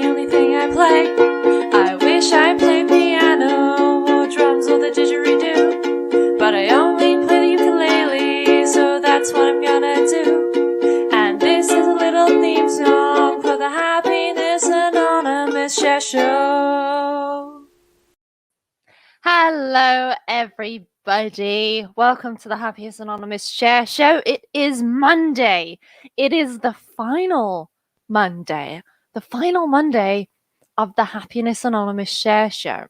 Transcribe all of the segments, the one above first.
only thing I play. I wish I played piano or drums or the didgeridoo, but I only play the ukulele, so that's what I'm gonna do. And this is a little theme song for the Happiness Anonymous Share Show. Hello, everybody. Welcome to the Happiness Anonymous Share Show. It is Monday. It is the final Monday of the Happiness Anonymous Share Show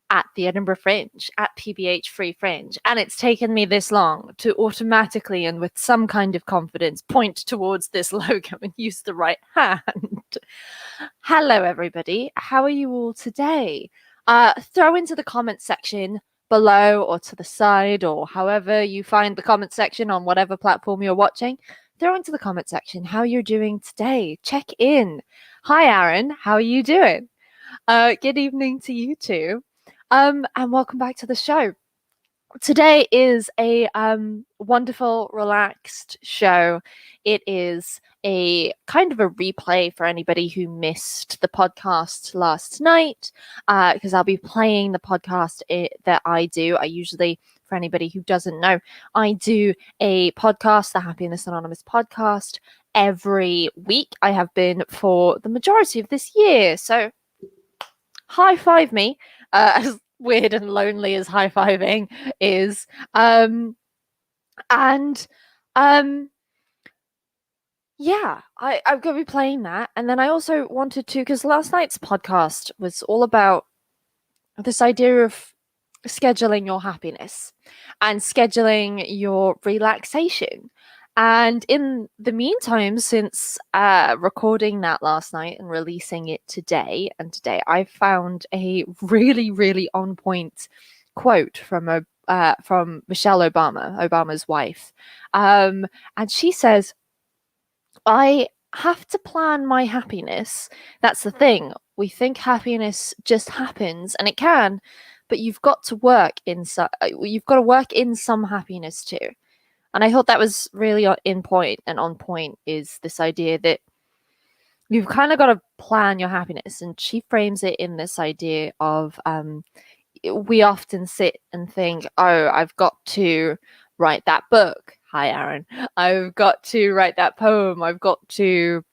at the Edinburgh Fringe, at PBH Free Fringe. And it's taken me this long to automatically and with some kind of confidence point towards this logo and use the right hand. Hello, everybody. How are you all today? Throw into the comment section below or to the side or however you find the comment section on whatever platform you're watching. Throw into the comment section how you're doing today. Check in. Hi, Aaron. How are you doing? Good evening to you too. And welcome back to the show. Today is a wonderful, relaxed show. It is a kind of a replay for anybody who missed the podcast last night, because I'll be playing the podcast that I do. I usually, for anybody who doesn't know, I do a podcast, the Happiness Anonymous podcast, every week. I have been for the majority of this year. So high five me, as weird and lonely as high-fiving is. Yeah, I'm going to be playing that. And then I also wanted to, because last night's podcast was all about this idea of scheduling your happiness and scheduling your relaxation. And in the meantime, since recording that last night and releasing it today, I found a really, really on point quote from Michelle Obama, Obama's wife. And she says, I have to plan my happiness. That's the thing. We think happiness just happens, and it can, but you've got to work in some happiness too. And I thought that was really in point, and on point is this idea that you've kind of got to plan your happiness. And she frames it in this idea of we often sit and think, oh, I've got to write that book. Hi, Aaron. I've got to write that poem. I've got to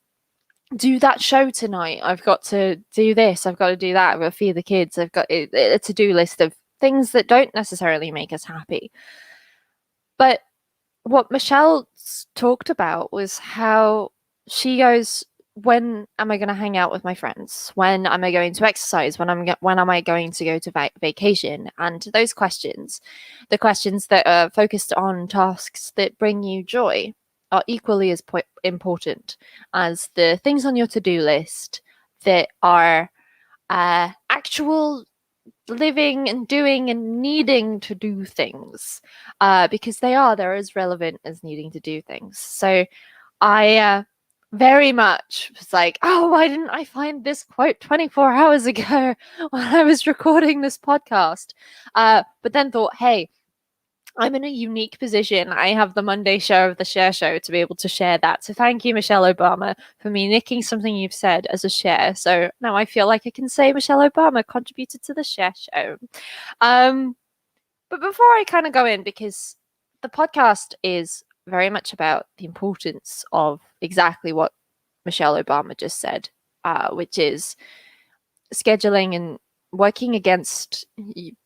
do that show tonight. I've got to do this. I've got to do that. I've got to feed the kids. I've got a to-do list of things that don't necessarily make us happy. But what Michelle talked about was how she goes, when am I going to hang out with my friends? When am I going to exercise? When am I going to go to vacation? And those questions, the questions that are focused on tasks that bring you joy, are equally as important as the things on your to-do list that are actual living and doing and needing to do things, because they're as relevant as needing to do things. So I very much was like, oh, why didn't I find this quote 24 hours ago when I was recording this podcast? But then thought, hey, I'm in a unique position. I have the Monday show of the Share Show to be able to share that. So thank you, Michelle Obama, for me nicking something you've said as a share. So now I feel like I can say Michelle Obama contributed to the Share Show. But before I kind of go in, because the podcast is very much about the importance of exactly what Michelle Obama just said, which is scheduling and working against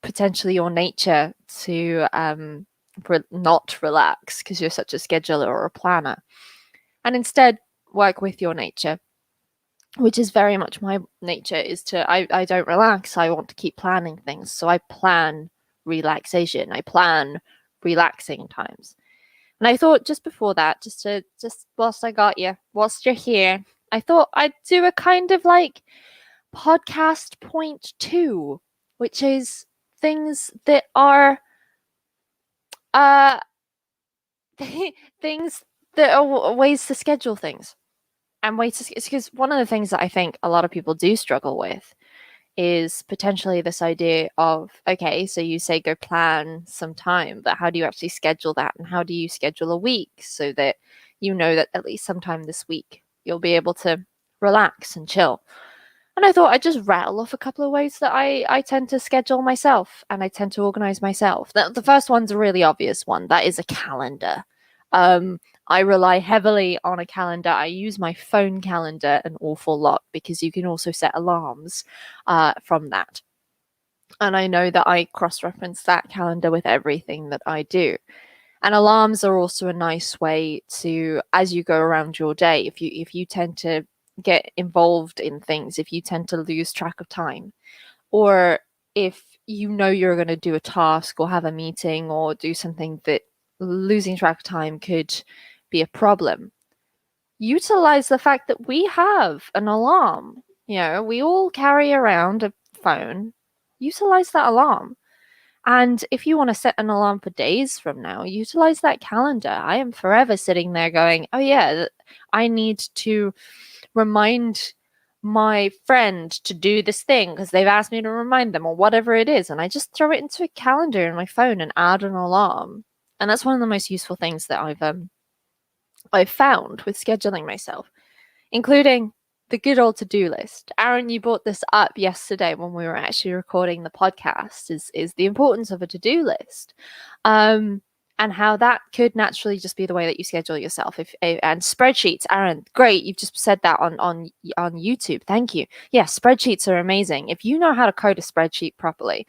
potentially your nature to not relax because you're such a scheduler or a planner, and instead work with your nature, which is very much my nature. Is to I don't relax. I want to keep planning things, so I plan relaxation. I plan relaxing times. And I thought just before that, just whilst you're here, I thought I'd do a kind of like podcast point 2, which is things that are things that are ways to schedule things and ways to, because one of the things that I think a lot of people do struggle with is potentially this idea of, okay, so you say go plan some time, but how do you actually schedule that? And how do you schedule a week so that you know that at least sometime this week you'll be able to relax and chill? And I thought I'd just rattle off a couple of ways that I tend to schedule myself and I tend to organize myself. The first one's a really obvious one. That is a calendar. I rely heavily on a calendar. I use my phone calendar an awful lot because you can also set alarms from that. And I know that I cross-reference that calendar with everything that I do. And alarms are also a nice way to, as you go around your day, if you tend to get involved in things, if you tend to lose track of time, or if you know you're going to do a task or have a meeting or do something that losing track of time could be a problem, utilize the fact that we have an alarm. You know, we all carry around a phone. Utilize that alarm. And if you want to set an alarm for days from now, utilize that calendar. I am forever sitting there going, oh, yeah, I need to remind my friend to do this thing because they've asked me to remind them or whatever it is. And I just throw it into a calendar in my phone and add an alarm. And that's one of the most useful things that I've found with scheduling myself, including the good old to-do list. Aaron, you brought this up yesterday when we were actually recording the podcast, is the importance of a to-do list. And how that could naturally just be the way that you schedule yourself. And spreadsheets, Aaron, great, you've just said that on YouTube. Thank you. Yeah, spreadsheets are amazing. If you know how to code a spreadsheet properly,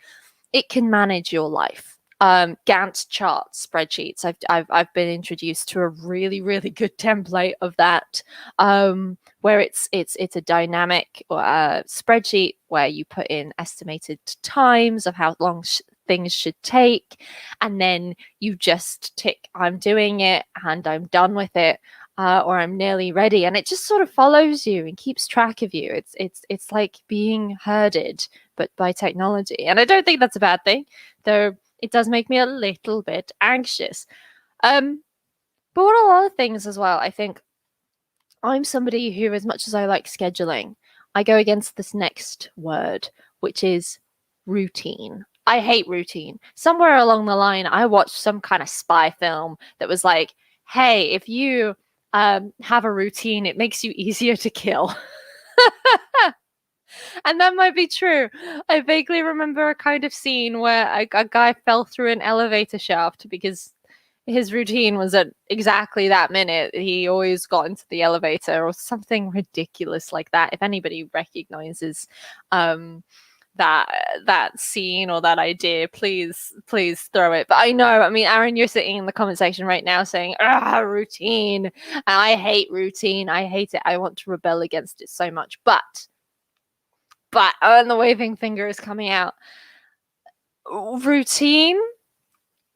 it can manage your life. Gantt charts, spreadsheets. I've been introduced to a really good template of that, where it's a dynamic spreadsheet where you put in estimated times of how long things should take, and then you just tick, I'm doing it and I'm done with it, or I'm nearly ready, and it just sort of follows you and keeps track of you. It's like being herded, but by technology, and I don't think that's a bad thing, though. It does make me a little bit anxious. But what a lot of things as well, I think I'm somebody who, as much as I like scheduling, I go against this next word, which is routine. I hate routine. Somewhere along the line, I watched some kind of spy film that was like, hey, if you have a routine, it makes you easier to kill. And that might be true. I vaguely remember a kind of scene where a guy fell through an elevator shaft because his routine was at exactly that minute. He always got into the elevator or something ridiculous like that. If anybody recognizes that scene or that idea, please throw it. But I know, I mean, Aaron, you're sitting in the comment section right now saying, routine. And I hate routine. I hate it. I want to rebel against it so much. But and the waving finger is coming out. Routine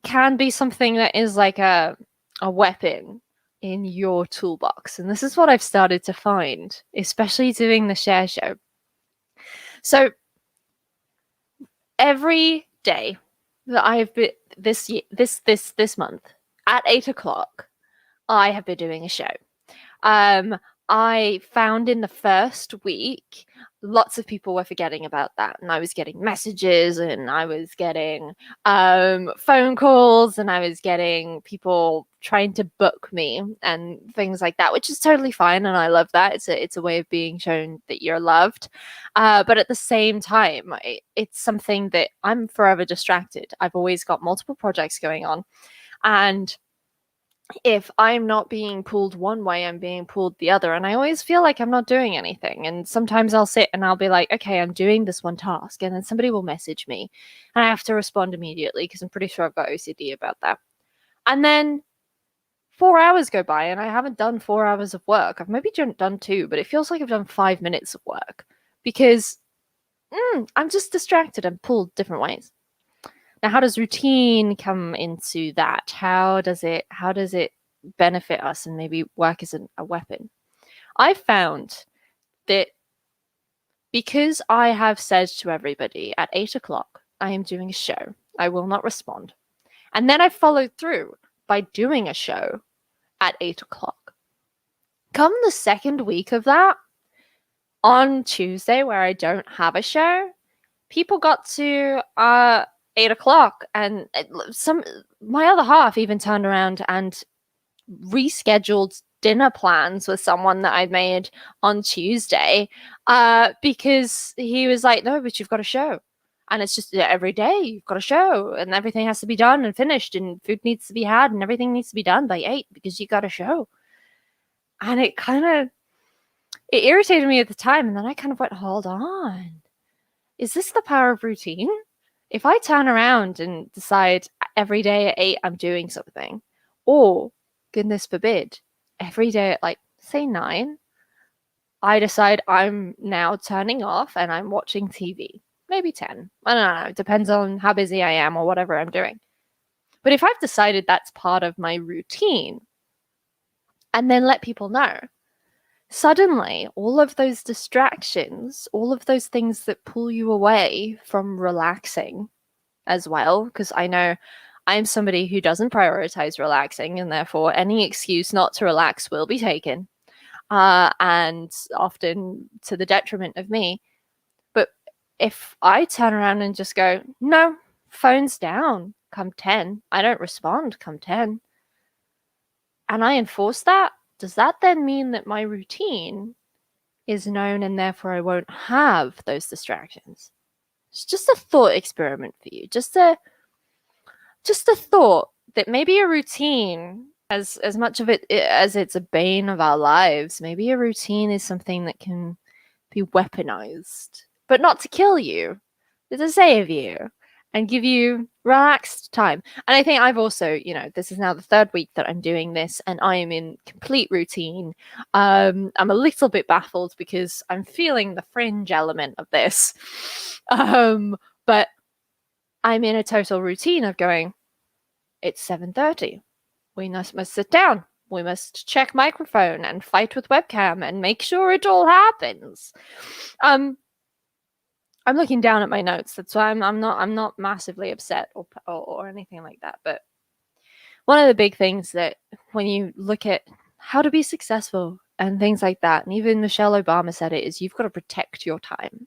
can be something that is like a weapon in your toolbox. And this is what I've started to find, especially doing the share show. So every day that I have been this month at 8 o'clock, I have been doing a show. I found in the first week, lots of people were forgetting about that. And I was getting messages and I was getting phone calls and I was getting people trying to book me and things like that, which is totally fine. And I love that. It's a way of being shown that you're loved. But at the same time, it's something that I'm forever distracted. I've always got multiple projects going on. And if I'm not being pulled one way, I'm being pulled the other. And I always feel like I'm not doing anything. And sometimes I'll sit and I'll be like, okay, I'm doing this one task. And then somebody will message me and I have to respond immediately because I'm pretty sure I've got OCD about that. And then 4 hours go by and I haven't done 4 hours of work. I've maybe done 2, but it feels like I've done 5 minutes of work because I'm just distracted and pulled different ways. Now, how does routine come into that? How does it benefit us and maybe work as a weapon? I found that because I have said to everybody at 8 o'clock, I am doing a show, I will not respond. And then I followed through by doing a show at 8 o'clock. Come the second week of that, on Tuesday, where I don't have a show, people got to 8 o'clock and my other half even turned around and rescheduled dinner plans with someone that I made on Tuesday because he was like, no, but you've got a show. And it's just every day you've got a show and everything has to be done and finished and food needs to be had and everything needs to be done by 8 because you got a show. And it irritated me at the time. And then I kind of went, hold on. Is this the power of routine? If I turn around and decide every day at 8 I'm doing something, or goodness forbid, every day at like say 9, I decide I'm now turning off and I'm watching TV. Maybe 10. I don't know. It depends on how busy I am or whatever I'm doing. But if I've decided that's part of my routine and then let people know, suddenly all of those distractions, all of those things that pull you away from relaxing as well, because I know I'm somebody who doesn't prioritize relaxing, and therefore any excuse not to relax will be taken, and often to the detriment of me. But if I turn around and just go, no, phone's down, come 10, I don't respond, come 10, and I enforce that, does that then mean that my routine is known and therefore I won't have those distractions? It's just a thought experiment for you. Just a thought that maybe a routine, as much of it as it's a bane of our lives, maybe a routine is something that can be weaponized, but not to kill you, but to save you and give you relaxed time. And I think I've also, this is now the 3rd week that I'm doing this and I am in complete routine. I'm a little bit baffled because I'm feeling the fringe element of this. But I'm in a total routine of going, it's 7:30. We must sit down. We must check microphone and fight with webcam and make sure it all happens. I'm looking down at my notes. That's why I'm not massively upset or anything like that. But one of the big things that when you look at how to be successful and things like that, and even Michelle Obama said it, is you've got to protect your time.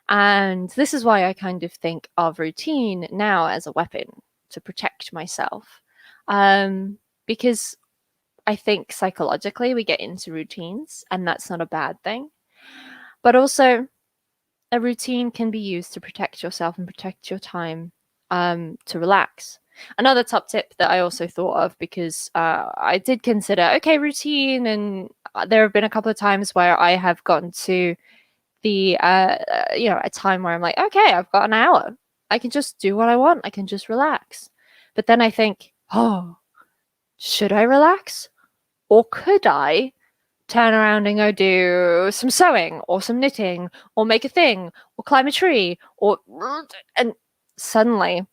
And this is why I kind of think of routine now as a weapon to protect myself. Because I think psychologically we get into routines and that's not a bad thing. But also a routine can be used to protect yourself and protect your time to relax. Another top tip that I also thought of, because I did consider, okay, routine, and there have been a couple of times where I have gotten to the, a time where I'm like, okay, I've got an hour. I can just do what I want. I can just relax. But then I think, oh, should I relax? Or could I turn around and go do some sewing or some knitting or make a thing or climb a tree and suddenly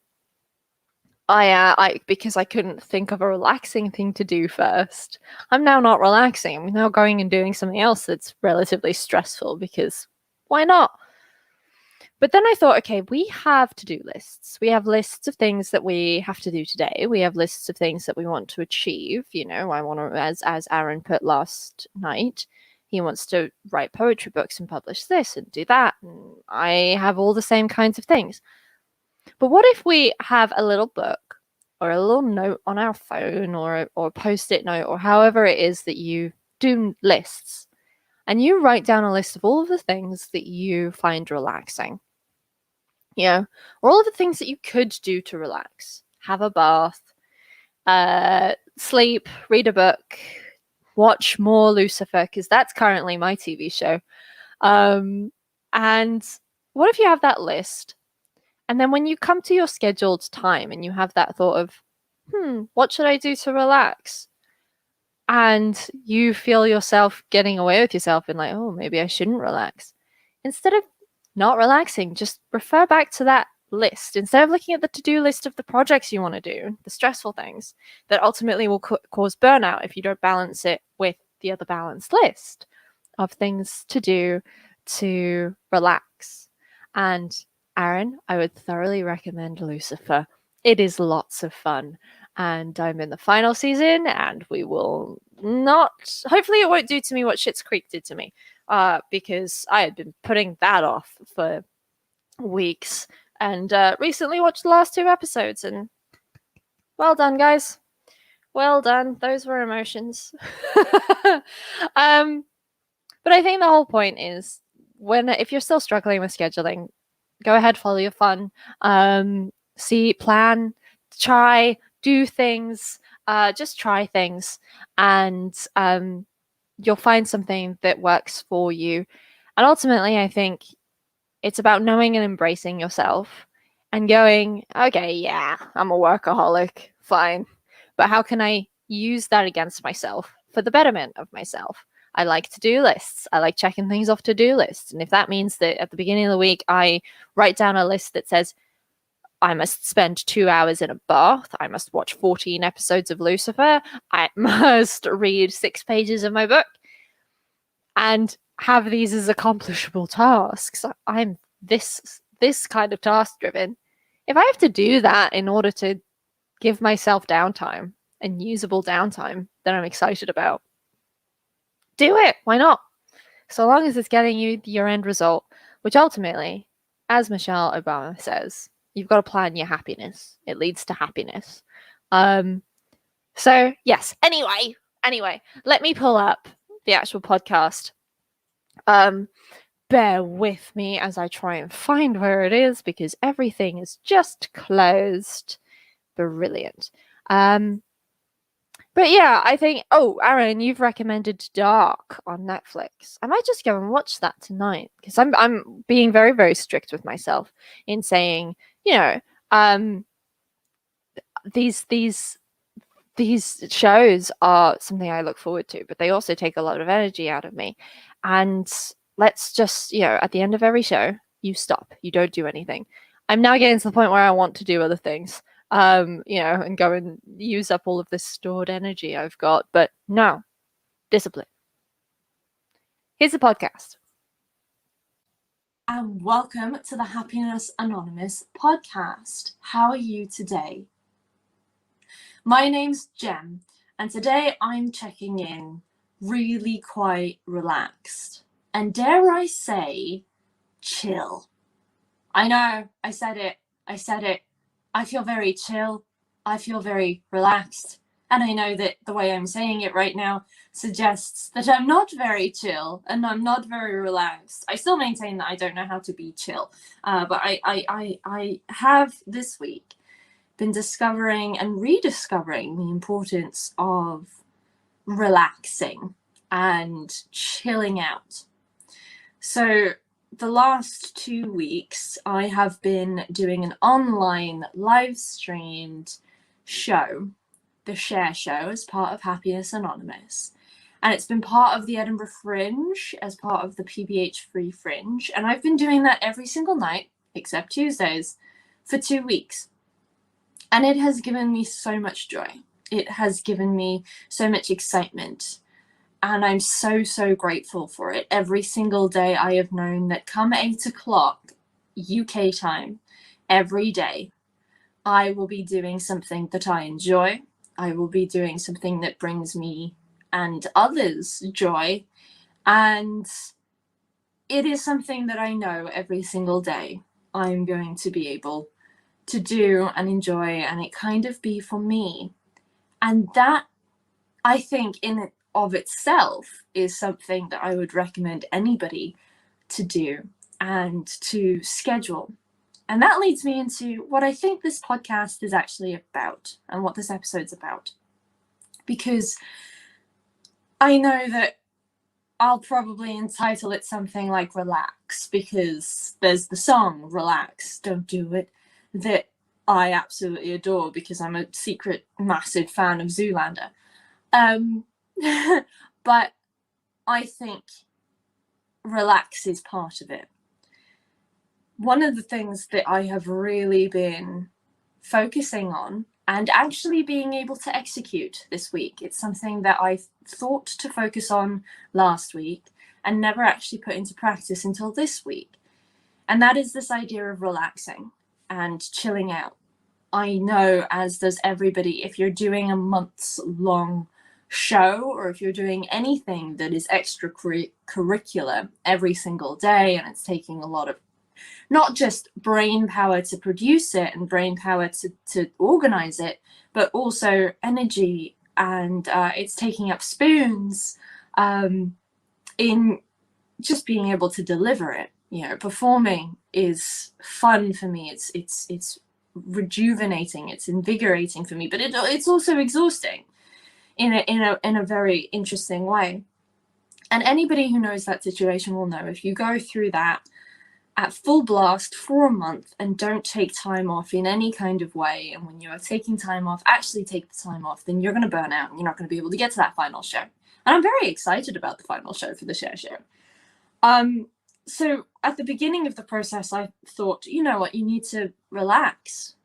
I because I couldn't think of a relaxing thing to do first, I'm now not relaxing. I'm now going and doing something else that's relatively stressful, because why not? But then I thought, okay, we have to-do lists. We have lists of things that we have to do today. We have lists of things that we want to achieve. I want to, as Aaron put last night, he wants to write poetry books and publish this and do that. And I have all the same kinds of things. But what if we have a little book or a little note on our phone or a post-it note or however it is that you do lists, and you write down a list of all of the things that you find relaxing? Or all of the things that you could do to relax. Have a bath, sleep, read a book, watch more Lucifer, because that's currently my TV show. And what if you have that list, and then when you come to your scheduled time and you have that thought of, what should I do to relax? And you feel yourself getting away with yourself and like, oh, maybe I shouldn't relax. Instead of not relaxing, just refer back to that list. Instead of looking at the to-do list of the projects you want to do, the stressful things that ultimately will cause burnout if you don't balance it with the other balanced list of things to do to relax. And Aaron, I would thoroughly recommend Lucifer. It is lots of fun. And I'm in the final season, and we will not, hopefully it won't do to me what Schitt's Creek did to me, because I had been putting that off for weeks, and recently watched the last 2 episodes, and well done, guys. Well done. Those were emotions. But I think the whole point is if you're still struggling with scheduling, go ahead, follow your fun. Plan, try, do things, just try things, and you'll find something that works for you. And ultimately, I think it's about knowing and embracing yourself and going, okay, yeah, I'm a workaholic, fine. But how can I use that against myself for the betterment of myself? I like to-do lists. I like checking things off to-do lists. And if that means that at the beginning of the week, I write down a list that says, I must spend 2 hours in a bath. I must watch 14 episodes of Lucifer. I must read 6 pages of my book. And have these as accomplishable tasks. I'm this kind of task driven. If I have to do that in order to give myself downtime and usable downtime that I'm excited about, do it. Why not? So long as it's getting you your end result, which ultimately, as Michelle Obama says, you've got to plan your happiness. It leads to happiness. So yes. Anyway, let me pull up the actual podcast. Bear with me as I try and find where it is because everything is just closed. Brilliant. But yeah, I think, Aaron, you've recommended Dark on Netflix. I might just go and watch that tonight because I'm being very, very strict with myself in saying, these shows are something I look forward to, but they also take a lot of energy out of me. And let's just, at the end of every show, you stop. You don't do anything. I'm now getting to the point where I want to do other things, and go and use up all of this stored energy I've got. But no, discipline. Here's the podcast. And welcome to the Happiness Anonymous podcast. How are you today? My name's Jem, and today I'm checking in really quite relaxed. And dare I say, chill. I know, I said it. I feel very chill. I feel very relaxed. And I know that the way I'm saying it right now suggests that I'm not very chill and I'm not very relaxed. I still maintain that I don't know how to be chill. But I have this week been discovering and rediscovering the importance of relaxing and chilling out. So the last 2 weeks, I have been doing an online live streamed show, the Share Show, as part of Happiness Anonymous. And it's been part of the Edinburgh Fringe as part of the PBH Free Fringe. And I've been doing that every single night, except Tuesdays, for 2 weeks. And it has given me so much joy. It has given me so much excitement. And I'm so, so grateful for it. Every single day I have known that come 8 o'clock UK time, every day, I will be doing something that I enjoy. I will be doing something that brings me and others joy. And it is something that I know every single day I'm going to be able to do and enjoy, and it kind of be for me. And that, I think, in it of itself is something that I would recommend anybody to do and to schedule. And that leads me into what I think this podcast is actually about and what this episode's about. Because I know that I'll probably entitle it something like Relax, because there's the song Relax, Don't Do It, that I absolutely adore because I'm a secret massive fan of Zoolander. But I think relax is part of it. One of the things that I have really been focusing on and actually being able to execute this week, it's something that I thought to focus on last week and never actually put into practice until this week. And that is this idea of relaxing and chilling out. I know, as does everybody, if you're doing a month's long show or if you're doing anything that is extracurricular every single day and it's taking a lot of not just brain power to produce it and brain power to organize it, but also energy and it's taking up spoons in just being able to deliver it. Performing is fun for me. It's rejuvenating. It's invigorating for me, but it's also exhausting in a very interesting way. And anybody who knows that situation will know, if you go through that at full blast for a month and don't take time off in any kind of way, and when you are taking time off, actually take the time off, then you're going to burn out and you're not going to be able to get to that final show. And I'm very excited about the final show for the Share Show. So at the beginning of the process, I thought, you know what, you need to relax.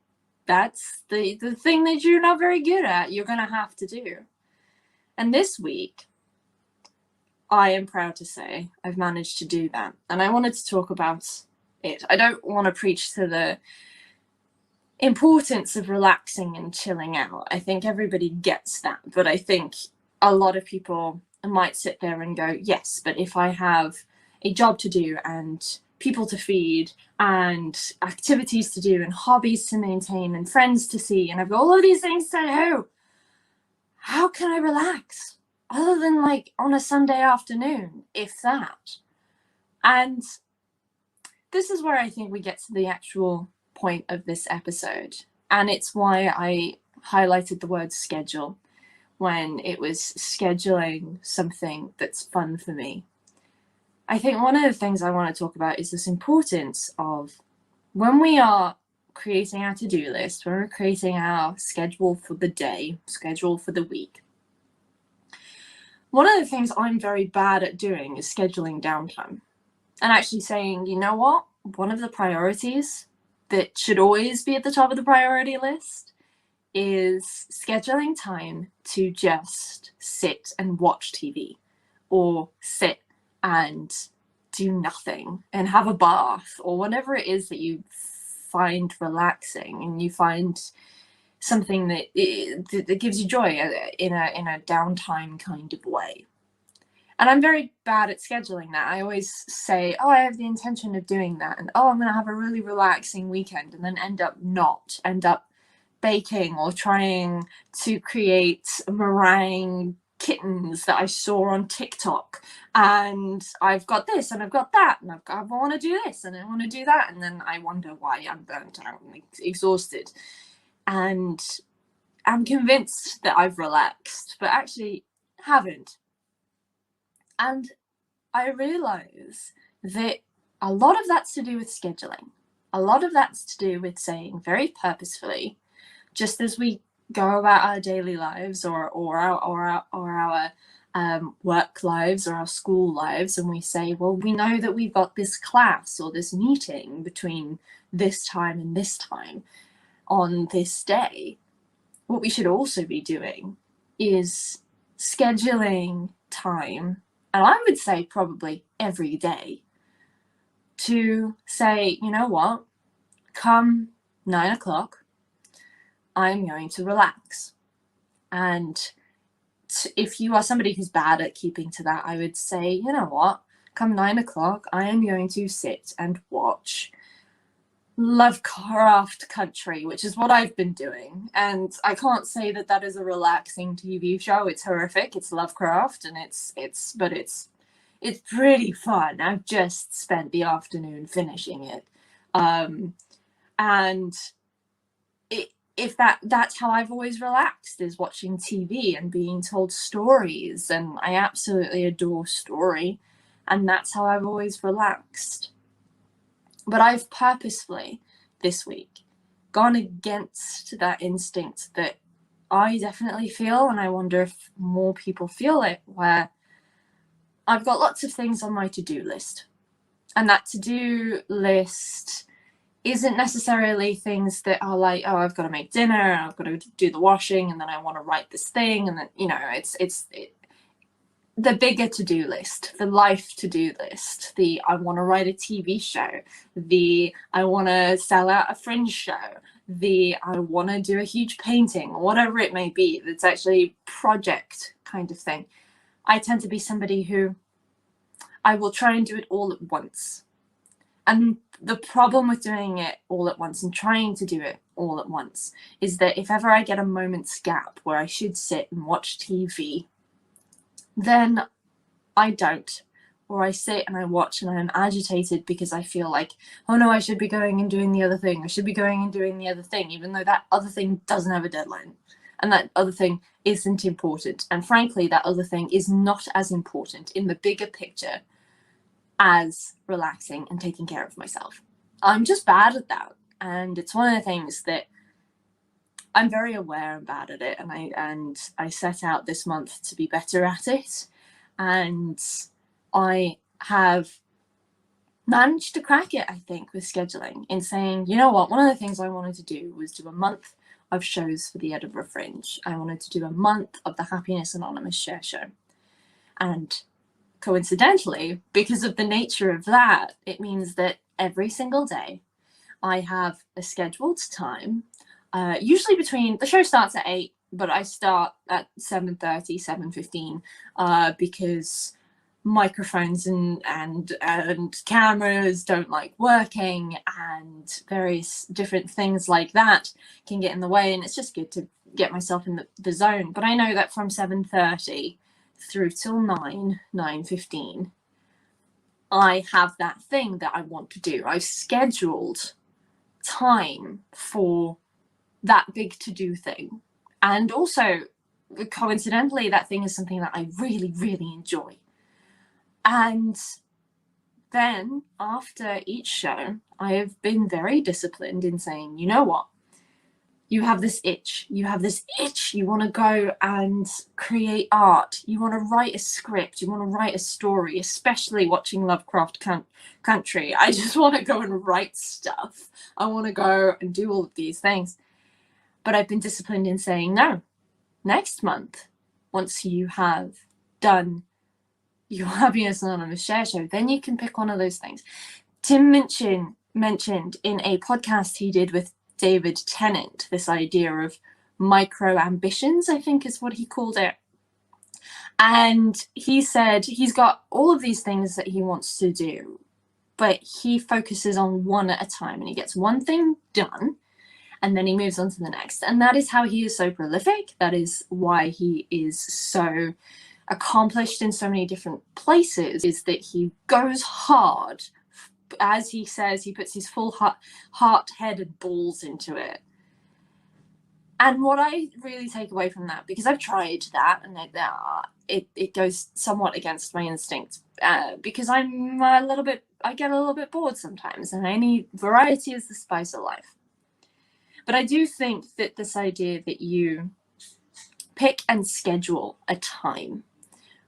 That's the thing that you're not very good at, you're going to have to do. And this week, I am proud to say I've managed to do that. And I wanted to talk about it. I don't want to preach to the importance of relaxing and chilling out. I think everybody gets that. But I think a lot of people might sit there and go, yes, but if I have a job to do and people to feed and activities to do and hobbies to maintain and friends to see, and I've got all of these things to do, how can I relax? Other than like on a Sunday afternoon, if that. And this is where I think we get to the actual point of this episode. And it's why I highlighted the word schedule when it was scheduling something that's fun for me. I think one of the things I want to talk about is this importance of when we are creating our to-do list, when we're creating our schedule for the day, schedule for the week. One of the things I'm very bad at doing is scheduling downtime and actually saying, you know what, one of the priorities that should always be at the top of the priority list is scheduling time to just sit and watch TV or sit and do nothing and have a bath or whatever it is that you find relaxing and you find something that gives you joy in a downtime kind of way. And I'm very bad at scheduling that. I always say, oh, I have the intention of doing that, and oh, I'm going to have a really relaxing weekend, and then end up baking or trying to create meringue kittens that I saw on TikTok, and I've got this and I've got that, and I want to do this and I want to do that, and then I wonder why I'm burnt out and exhausted. And I'm convinced that I've relaxed, but actually haven't. And I realise that a lot of that's to do with scheduling. A lot of that's to do with saying very purposefully, just as we go about our daily lives or our work lives or our school lives, and we say, well, we know that we've got this class or this meeting between this time and this time on this day. What we should also be doing is scheduling time, and I would say probably every day, to say, you know what, come 9 o'clock, I'm going to relax. And if you are somebody who's bad at keeping to that, I would say, you know what, come 9 o'clock, I am going to sit and watch Lovecraft Country, which is what I've been doing. And I can't say that that is a relaxing TV show. It's horrific. It's Lovecraft, and it's pretty fun. I've just spent the afternoon finishing it. And if that's how I've always relaxed, is watching TV and being told stories, and I absolutely adore story, and that's how I've always relaxed. But I've purposefully this week gone against that instinct that I definitely feel, and I wonder if more people feel it, where I've got lots of things on my to-do list, and that to-do list isn't necessarily things that are like, oh, I've got to make dinner, and I've got to do the washing, and then I want to write this thing, and then, it's the bigger to-do list, the life to-do list, the I want to write a TV show, the I want to sell out a fringe show, the I want to do a huge painting, whatever it may be, that's actually project kind of thing. I tend to be somebody who I will try and do it all at once. And the problem with doing it all at once and trying to do it all at once, is that if ever I get a moment's gap where I should sit and watch TV, then I don't. Or I sit and I watch and I'm agitated because I feel like, oh no, I should be going and doing the other thing. I should be going and doing the other thing, even though that other thing doesn't have a deadline. And that other thing isn't important. And frankly, that other thing is not as important in the bigger picture as relaxing and taking care of myself. I'm just bad at that. And it's one of the things that I'm very aware I'm bad at it. And I set out this month to be better at it. And I have managed to crack it, I think, with scheduling, in saying, you know what, one of the things I wanted to do was do a month of shows for the Edinburgh Fringe. I wanted to do a month of the Happiness Anonymous Share Show. And coincidentally, because of the nature of that, it means that every single day I have a scheduled time, usually between, the show starts at 8, but I start at 7:30, 7:15, because microphones and cameras don't like working, and various different things like that can get in the way, and it's just good to get myself in the zone. But I know that from 7:30 through till 9:15, I have that thing that I want to do. I've scheduled time for that big to-do thing. And also, coincidentally, that thing is something that I really, really enjoy. And then after each show, I have been very disciplined in saying, you know what? You have this itch. You have this itch. You want to go and create art. You want to write a script. You want to write a story, especially watching Lovecraft Country. I just want to go and write stuff. I want to go and do all of these things. But I've been disciplined in saying, no, next month, once you have done your Happiness Anonymous Share Show, then you can pick one of those things. Tim mentioned in a podcast he did with David Tennant this idea of micro ambitions, I think is what he called it. And he said he's got all of these things that he wants to do, but he focuses on one at a time, and he gets one thing done, and then he moves on to the next. And that is how he is so prolific. That is why he is so accomplished in so many different places, is that he goes hard. As he says, he puts his full heart, head, and balls into it. And what I really take away from that, because I've tried that, and it goes somewhat against my instinct, because I get a little bit bored sometimes, and I need variety is the spice of life. But I do think that this idea that you pick and schedule a time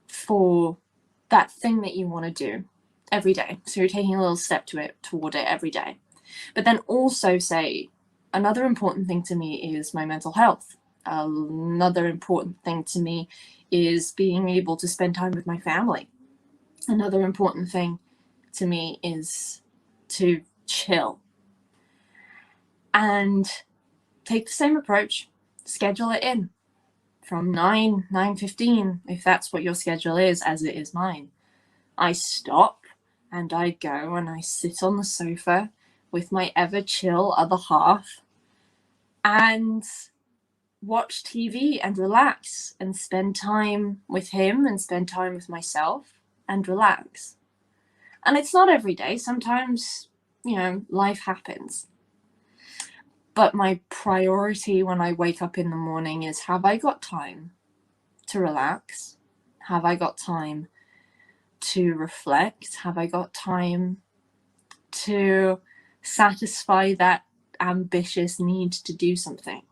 for that thing that you want to do every day. So you're taking a little step toward it every day. But then also say, another important thing to me is my mental health. Another important thing to me is being able to spend time with my family. Another important thing to me is to chill. And take the same approach, schedule it in from 9:15, if that's what your schedule is, as it is mine. I stop and I go and I sit on the sofa with my ever chill other half and watch TV and relax and spend time with him and spend time with myself and relax. And it's not every day. Sometimes, life happens. But my priority when I wake up in the morning is, have I got time to relax? Have I got time to reflect? Have I got time to satisfy that ambitious need to do something?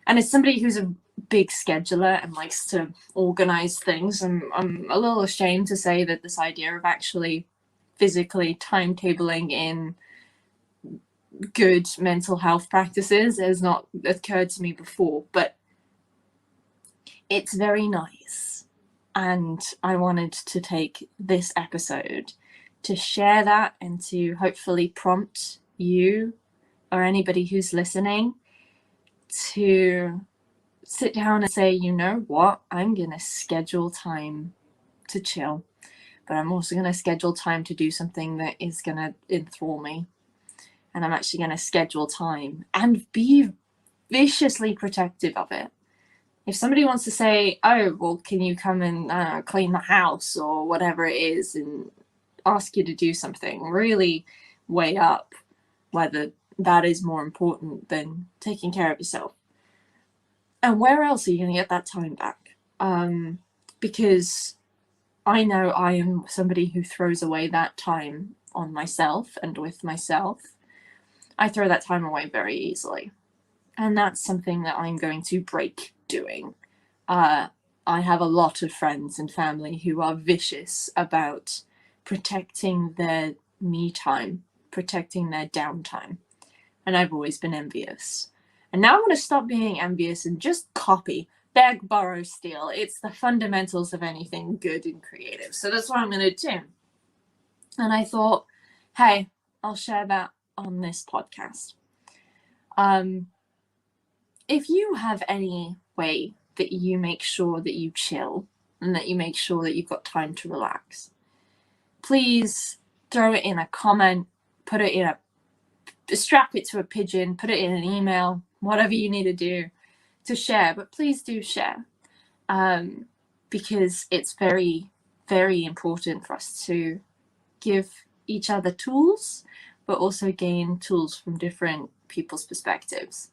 And as somebody who's a big scheduler and likes to organize things, I'm a little ashamed to say that this idea of actually physically timetabling in good mental health practices has not occurred to me before, but it's very nice. And I wanted to take this episode to share that and to hopefully prompt you or anybody who's listening to sit down and say, you know what, I'm going to schedule time to chill, but I'm also going to schedule time to do something that is going to enthrall me. and I'm actually going to schedule time and be viciously protective of it. If somebody wants to say, oh, well, can you come and clean the house or whatever it is, and ask you to do something, really weigh up whether that is more important than taking care of yourself. And where else are you going to get that time back? Because I know I am somebody who throws away that time on myself and with myself. I throw that time away very easily. And that's something that I'm going to break doing. I have a lot of friends and family who are vicious about protecting their me time, protecting their downtime. And I've always been envious. And now I'm going to stop being envious and just copy, beg, borrow, steal. It's the fundamentals of anything good and creative. So that's what I'm going to do. And I thought, hey, I'll share that on this podcast. If you have any way that you make sure that you chill and that you make sure that you've got time to relax, please throw it in a comment, put it in strap it to a pigeon, put it in an email, whatever you need to do to share, but please do share, because it's very, very important for us to give each other tools, but also gain tools from different people's perspectives.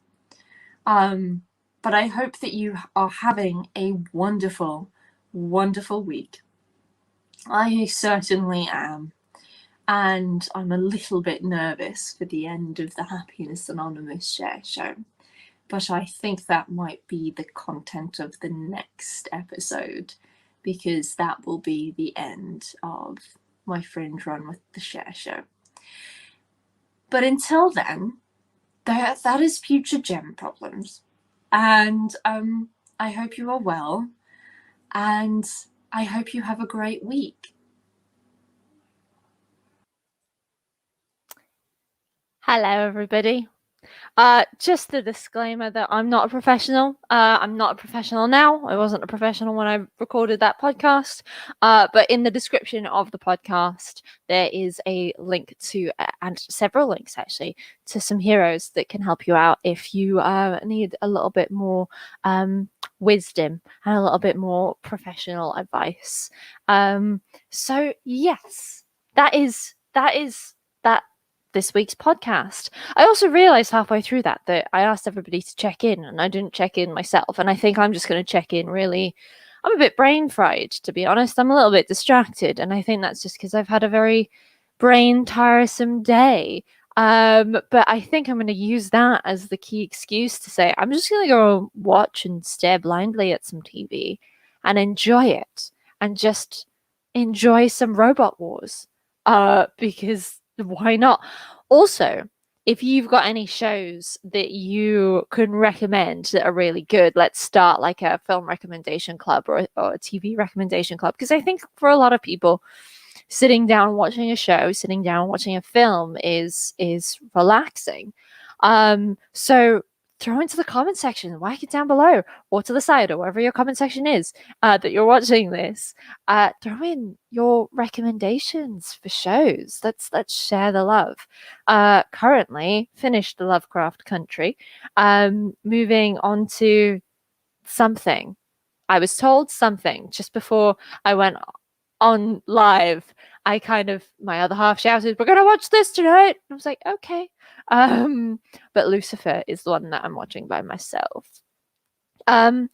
But I hope that you are having a wonderful, wonderful week. I certainly am. And I'm a little bit nervous for the end of the Happiness Anonymous share show. But I think that might be the content of the next episode, because that will be the end of my fringe run with the share show. But until then, that is Future Gem Problems. And I hope you are well, and I hope you have a great week. Hello, everybody. Just a disclaimer that I'm not a professional. I'm not a professional now. I wasn't a professional when I recorded that podcast. But in the description of the podcast, there is a link to, and several links actually, to some heroes that can help you out if you need a little bit more wisdom and a little bit more professional advice. So yes, that is this week's podcast. I also realized halfway through that I asked everybody to check in and I didn't check in myself. And I think I'm just going to check in really. I'm a bit brain fried, to be honest. I'm a little bit distracted. And I think that's just because I've had a very brain tiresome day. But I think I'm going to use that as the key excuse to say, I'm just going to go watch and stare blindly at some TV and enjoy it and just enjoy some Robot Wars. Because why not? Also, if you've got any shows that you can recommend that are really good, let's start like a film recommendation club or a TV recommendation club. Because I think for a lot of people, sitting down watching a show, sitting down watching a film is relaxing. So throw into the comment section, whack it down below or to the side or wherever your comment section is that you're watching this. Throw in your recommendations for shows. Let's share the love. Currently finished the Lovecraft Country. Moving on to something. I was told something just before I went on live. My other half shouted, "We're gonna watch this tonight." And I was like, okay. But Lucifer is the one that I'm watching by myself. And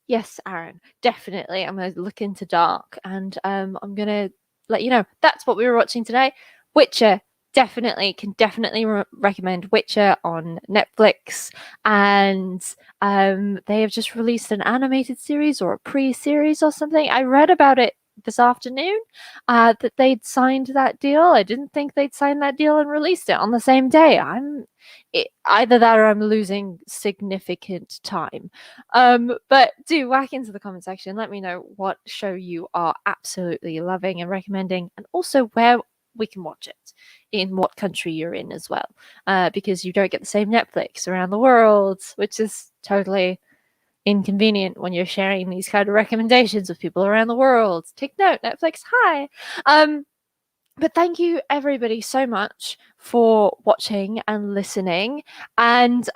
yes, Aaron, definitely I'm gonna look into Dark, and I'm gonna let you know that's what we were watching today. Witcher, can definitely recommend Witcher on Netflix, and they have just released an animated series or a pre-series or something. I read about it this afternoon that they'd signed that deal. I didn't think they'd signed that deal and released it on the same day. Either that or I'm losing significant time. But do whack into the comment section. Let me know what show you are absolutely loving and recommending, and also where we can watch it, in what country you're in as well, because you don't get the same Netflix around the world, which is totally inconvenient when you're sharing these kind of recommendations with people around the world. Take note, Netflix, hi. But thank you everybody so much for watching and listening. And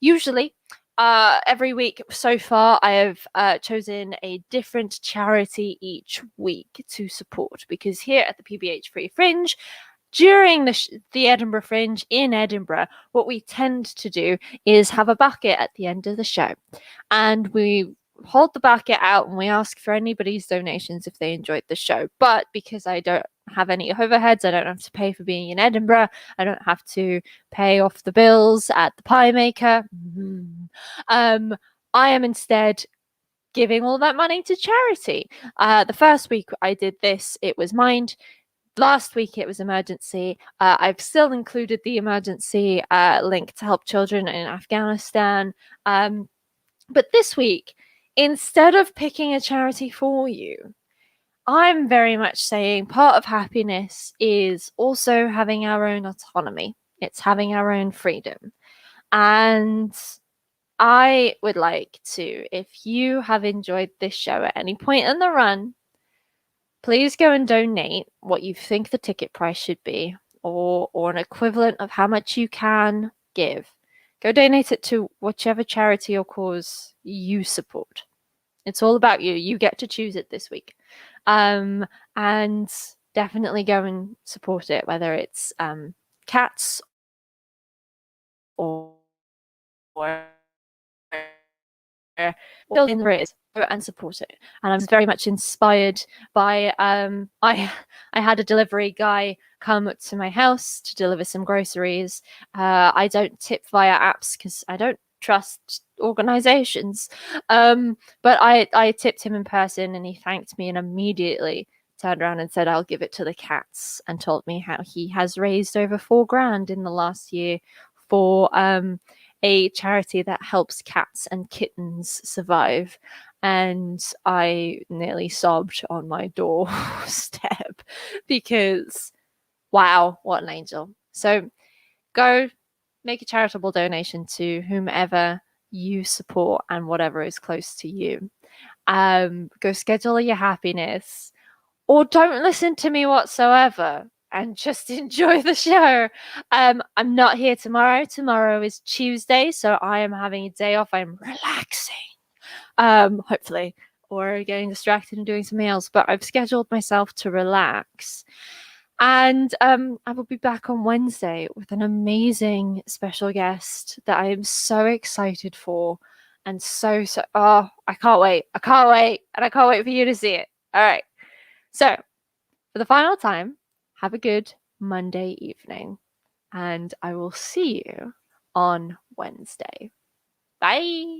usually every week so far I have chosen a different charity each week to support, because here at the PBH Free Fringe, during the Edinburgh Fringe in Edinburgh, what we tend to do is have a bucket at the end of the show, and we hold the bucket out and we ask for anybody's donations if they enjoyed the show. But because I don't have any overheads, I don't have to pay for being in Edinburgh, I don't have to pay off the bills at the pie maker, I am instead giving all that money to charity. The first week I did this, it was Mind. Last week it was Emergency. I've still included the Emergency link to help children in Afghanistan. But this week, instead of picking a charity for you, I'm very much saying part of happiness is also having our own autonomy. It's having our own freedom. And I would like to, if you have enjoyed this show at any point in the run, please go and donate what you think the ticket price should be, or an equivalent of how much you can give. Go donate it to whichever charity or cause you support. It's all about you. You get to choose it this week. And definitely go and support it, whether it's cats or in the race, and support it. And I was very much inspired by I had a delivery guy come to my house to deliver some groceries. I don't tip via apps because I don't trust organizations, but I tipped him in person and he thanked me and immediately turned around and said I'll give it to the cats, and told me how he has raised over $4,000 in the last year for a charity that helps cats and kittens survive. And I nearly sobbed on my doorstep because, wow, what an angel. So go make a charitable donation to whomever you support and whatever is close to you. Go schedule your happiness, or don't listen to me whatsoever and just enjoy the show. I'm not here tomorrow. Tomorrow is Tuesday, so I am having a day off. I'm relaxing, hopefully, or getting distracted and doing something else. But I've scheduled myself to relax. And I will be back on Wednesday with an amazing special guest that I am so excited for. And I can't wait. I can't wait. And I can't wait for you to see it. All right. So, for the final time, have a good Monday evening, and I will see you on Wednesday. Bye.